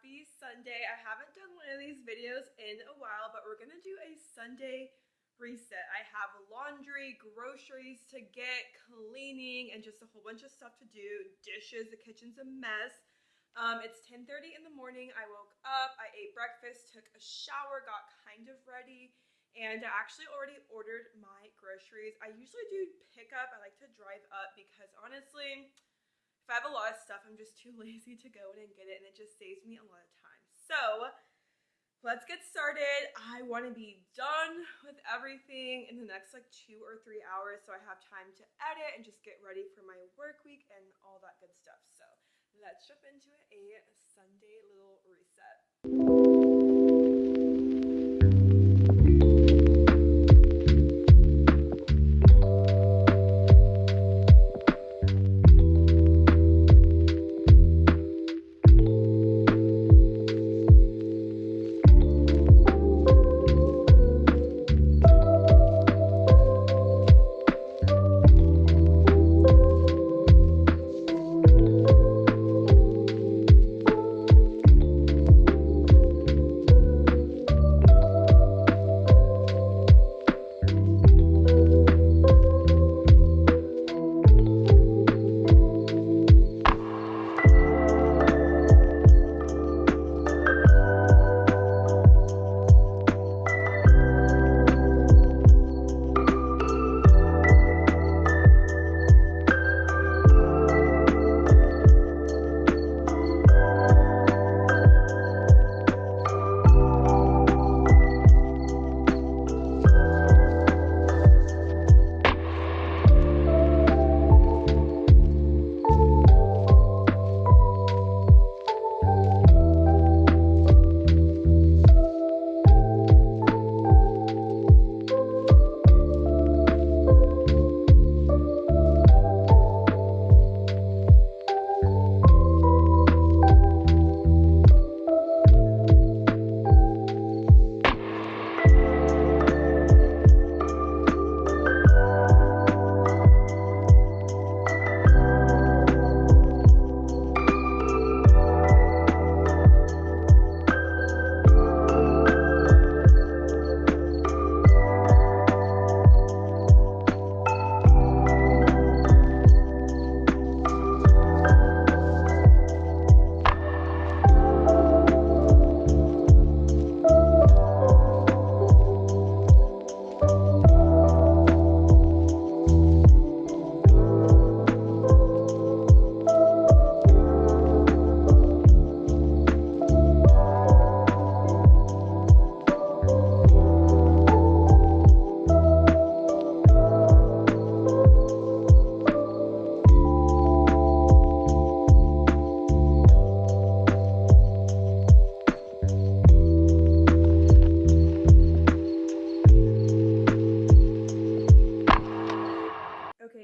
Happy Sunday. I haven't done one of these videos in a while, but we're gonna do a Sunday reset. I have laundry, groceries to get, cleaning, and just a whole bunch of stuff to do. Dishes, the kitchen's a mess. It's 10:30 in the morning. I woke up, I ate breakfast, took a shower, got kind of ready, and I actually already ordered my groceries. I usually do pickup. I like to drive up because honestly, if I have a lot of stuff, I'm just too lazy to go in and get it, and it just saves me a lot of time. So let's get started. I want to be done with everything in the next like 2 or 3 hours so I have time to edit and just get ready for my work week and all that good stuff. So let's jump into a Sunday little reset.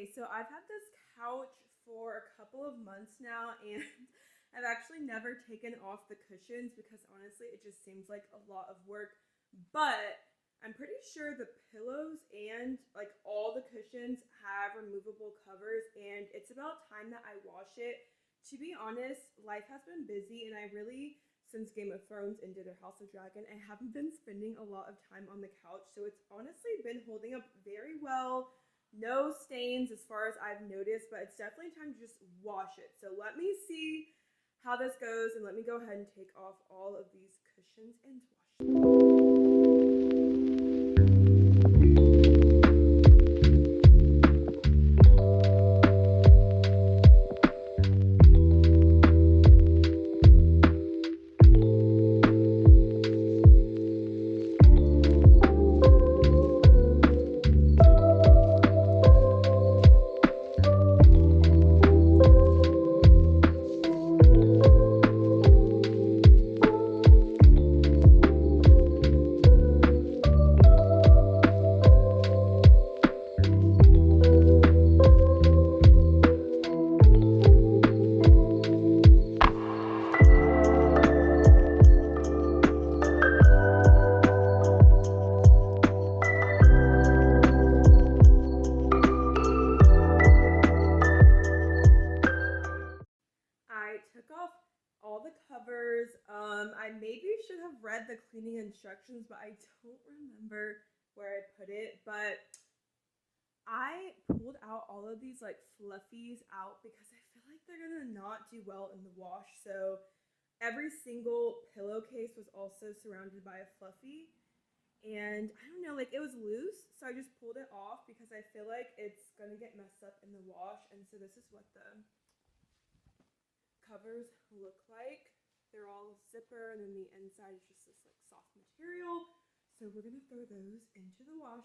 So I've had this couch for a couple of months now, and I've actually never taken off the cushions because honestly it just seems like a lot of work, but I'm pretty sure the pillows and like all the cushions have removable covers, and it's about time that I wash it. To be honest, life has been busy, and I really, since Game of Thrones ended or House of Dragon, I haven't been spending a lot of time on the couch, so it's honestly been holding up very well. No stains as far as I've noticed, but it's definitely time to just wash it. So let me see how this goes, and let me go ahead and take off all of these cushions and wash them. orders. I maybe should have read the cleaning instructions, but I don't remember where I put it. But I pulled out all of these like fluffies out because I feel like they're gonna not do well in the wash. So every single pillowcase was also surrounded by a fluffy. And I don't know, like it was loose, so I just pulled it off because I feel like it's gonna get messed up in the wash. And so this is what the covers look like. They're all zipper, and then the inside is just this like soft material. So we're gonna throw those into the wash.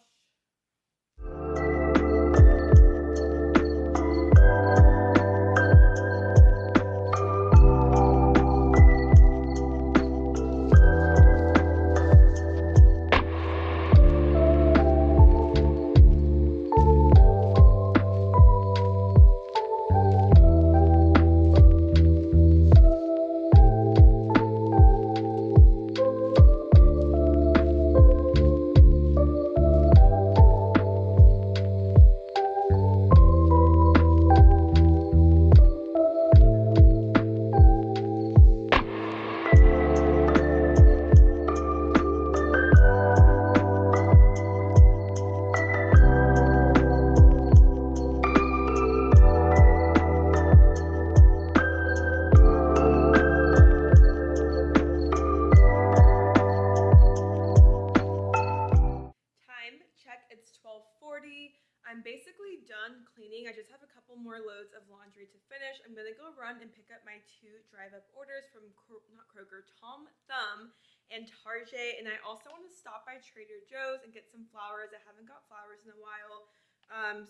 It's 12:40. I'm basically done cleaning. I just have a couple more loads of laundry to finish. I'm gonna go run and pick up my 2 drive-up orders from not Kroger, Tom Thumb and Target. And I also want to stop by Trader Joe's and get some flowers. I haven't got flowers in a while.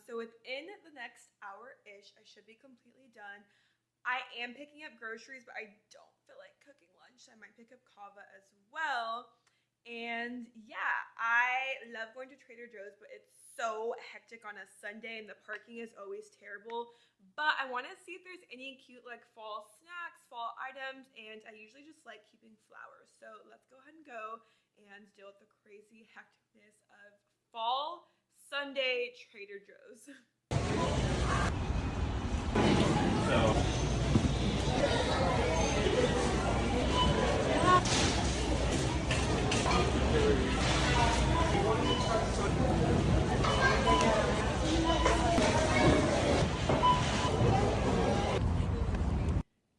So within the next hour-ish, I should be completely done. I am picking up groceries, but I don't feel like cooking lunch, so I might pick up kava as well. And yeah, I love going to Trader Joe's, but it's so hectic on a Sunday and the parking is always terrible. But I want to see if there's any cute like fall snacks, fall items, and I usually just like keeping flowers. So let's go ahead and go and deal with the crazy hecticness of fall Sunday Trader Joe's.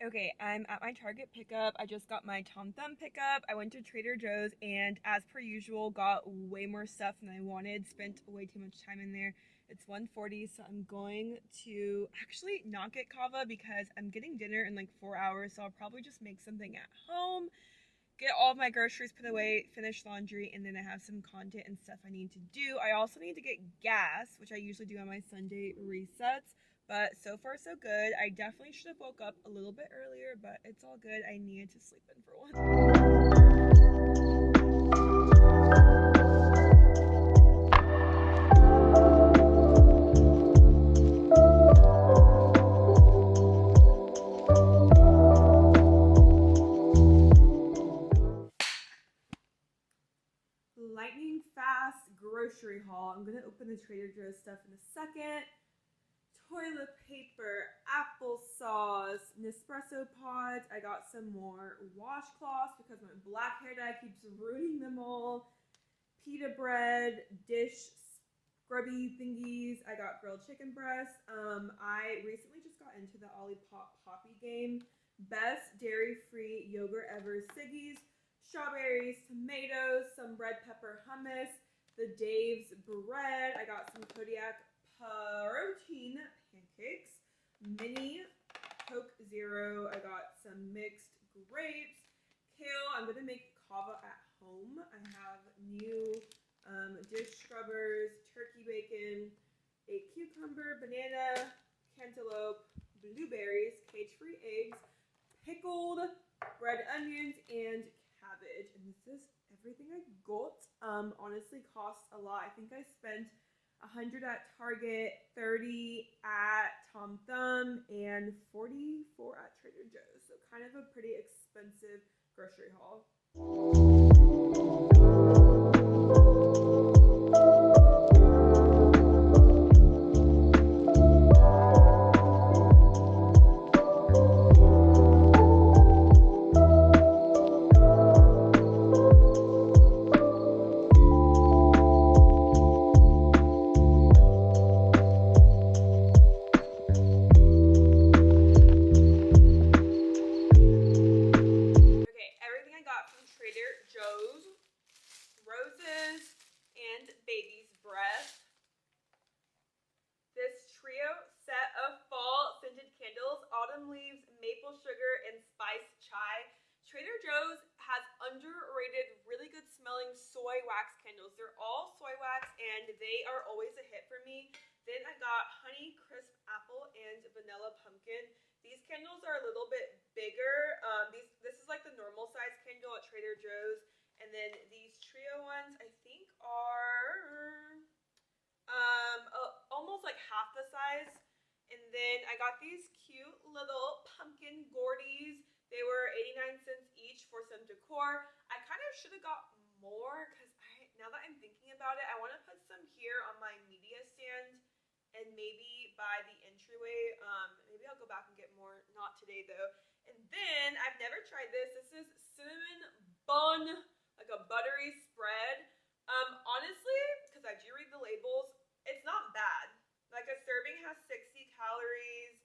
Okay, I'm at my Target pickup. I just got my Tom Thumb pickup. I went to Trader Joe's and as per usual got way more stuff than I wanted. Spent way too much time in there. It's 1:40, so I'm going to actually not get kava because I'm getting dinner in like 4 hours, so I'll probably just make something at home, get all of my groceries put away, finish laundry, and then I have some content and stuff I need to do. I also need to get gas, which I usually do on my Sunday resets. But so far so good. I definitely should have woke up a little bit earlier, but it's all good. I needed to sleep in for once. Lightning fast grocery haul. I'm gonna open the Trader Joe's stuff in a second. Toilet paper, applesauce, Nespresso pods. I got some more washcloths because my black hair dye keeps ruining them all. Pita bread, dish scrubby thingies. I got grilled chicken breasts. I recently just got into the Olipop Poppy game. Best dairy-free yogurt ever. Siggy's, strawberries, tomatoes, some red pepper hummus, the Dave's bread. I got some Kodiak protein pancakes, mini Coke Zero. I got some mixed grapes, kale. I'm gonna make kava at home. I have new dish scrubbers, turkey bacon, a cucumber, banana, cantaloupe, blueberries, cage-free eggs, pickled red onions, and cabbage. And this is everything I got. Honestly cost a lot. I think I spent $100 at Target, $30 at Tom Thumb, and $44 at Trader Joe's. So kind of a pretty expensive grocery haul. Trader Joe's has underrated, really good smelling soy wax candles. They're all soy wax and they are always a hit for me. Then I got honey crisp apple and vanilla pumpkin. These candles are a little bit bigger. This is like the normal size candle at Trader Joe's. And then these trio ones I think are almost like half the size. And then I got these cute little pumpkin gourdies. They were 89 cents each for some decor. I kind of should have got more because now that I'm thinking about it, I want to put some here on my media stand and maybe by the entryway. Maybe I'll go back and get more. Not today though. And then I've never tried this. This is cinnamon bun, like a buttery spread. Honestly, because I do read the labels, it's not bad. Like a serving has 60 calories.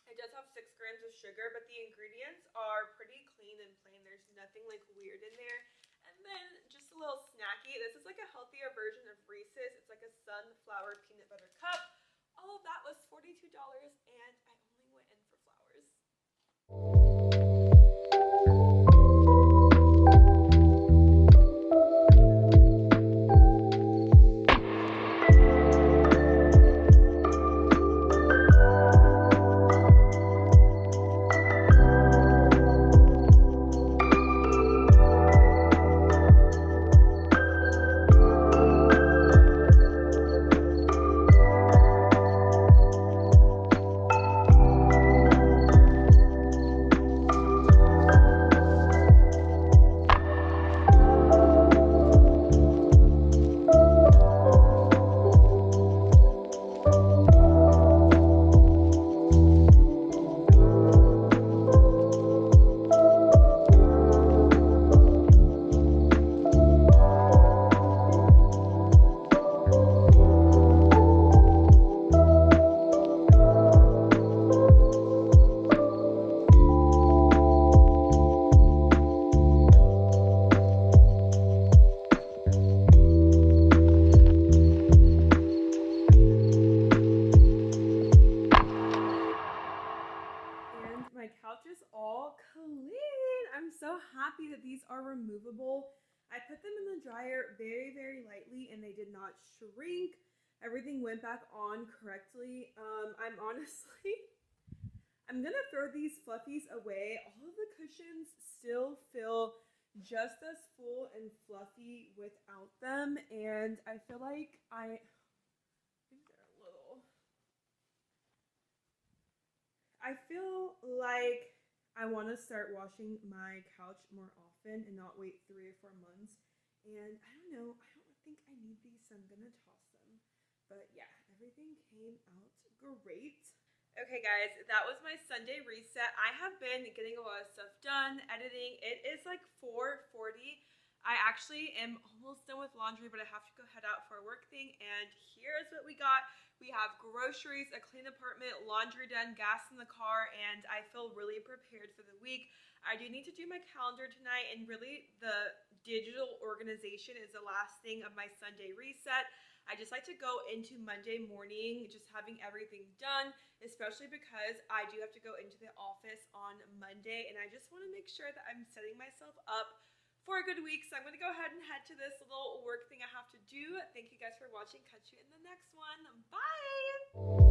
It does have 6 grams of sugar, but the ingredients are pretty clean and plain. There's nothing like weird in there. And then just a little snacky. This is like a healthier version of Reese's. It's like a sunflower peanut butter cup. All of that was $42 and I only went in for flowers. My couch is all clean. I'm so happy that these are removable. I put them in the dryer very, very lightly and they did not shrink. Everything went back on correctly. I'm gonna throw these fluffies away. All of the cushions still feel just as full and fluffy without them, and I feel like I feel like I want to start washing my couch more often and not wait 3 or 4 months. And I don't know, I don't think I need these, so I'm gonna toss them. But yeah, everything came out great. Okay guys, that was my Sunday reset. I have been getting a lot of stuff done, editing. It is like 4:40. I actually am almost done with laundry, but I have to go head out for a work thing. And here's what we got. We have groceries, a clean apartment, laundry done, gas in the car, and I feel really prepared for the week. I do need to do my calendar tonight, and really the digital organization is the last thing of my Sunday reset. I just like to go into Monday morning just having everything done, especially because I do have to go into the office on Monday, and I just want to make sure that I'm setting myself up for a good week. So I'm going to go ahead and head to this little work thing I have to do. Thank you guys for watching. Catch you in the next one. Bye!